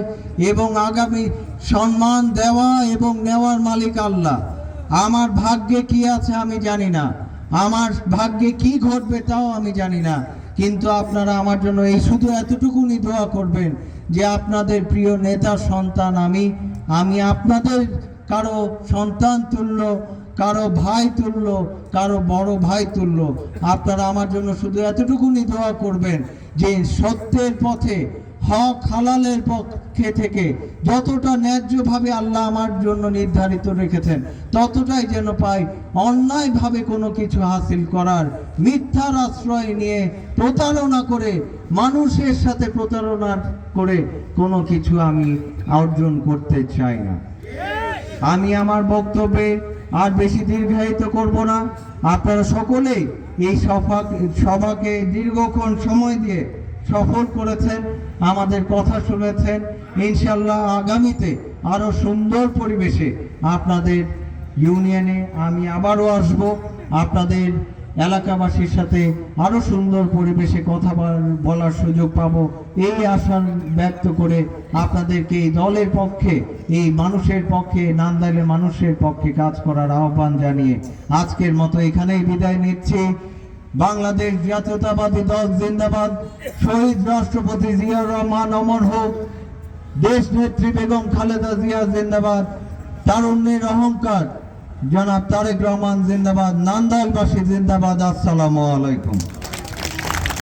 এবং আগামী সম্মান দেওয়া এবং নেওয়ার মালিক আল্লাহ। আমার ভাগ্যে কি আছে আমি জানি না, আমার ভাগ্যে কি ঘটবে তাও আমি জানি না, কিন্তু আপনারা আমার জন্য এই শুধু এতটুকুনি দোয়া করবেন যে আপনাদের প্রিয় নেতা সন্তান আমি আপনাদের কারো সন্তান তুল্য, কারো ভাই তুল্য, কারো বড় ভাই তুল্য। আপনারা আমার জন্য শুধু এতটুকুনি দোয়া করবেন যে সত্যের পথে, হক হালালের পক্ষে থেকে যতটা ন্যায্যভাবে আল্লাহ আমার জন্য নির্ধারিত রেখেছেন ততটাই যেন পাই। অন্যায়ভাবে কোনো কিছু হাসিল করার, মিথ্যার আশ্রয় নিয়ে প্রতারণা করে, মানুষের সাথে প্রতারণা করে কোনো কিছু আমি অর্জন করতে চাই না। আমি আমার বক্তব্যে আর বেশি দীর্ঘায়িত করব না। আপনারা সকলেই এই সভাকে দীর্ঘক্ষণ সময় দিয়ে সফল করেছেন, আমাদের কথা শুনেছেন। ইনশাল্লাহ আগামীতে আরো সুন্দর পরিবেশে আপনাদের ইউনিয়নে আমি আবারও আসব, আপনাদের এলাকাবাসীর সাথে আরো সুন্দর পরিবেশে কথা বলার সুযোগ পাবো এই আশা ব্যক্ত করে আপনাদেরকে এই দলের পক্ষে, এই মানুষের পক্ষে, নান্দাইলের মানুষের পক্ষে কাজ করার আহ্বান জানিয়ে আজকের মতো এখানেই বিদায় নিচ্ছি। বাংলাদেশ জাতীয়তাবাদী দল জিন্দাবাদ। শহীদ রাষ্ট্রপতি জিয়াউর রহমান অমর হোক। দেশ নেত্রী বেগম খালেদা জিয়া জিন্দাবাদ। তারুণ্যের অহংকার জনাব তারেক রহমান জিন্দাবাদ। নান্দাইলবাসী জিন্দাবাদ। আসসালামু আলাইকুম।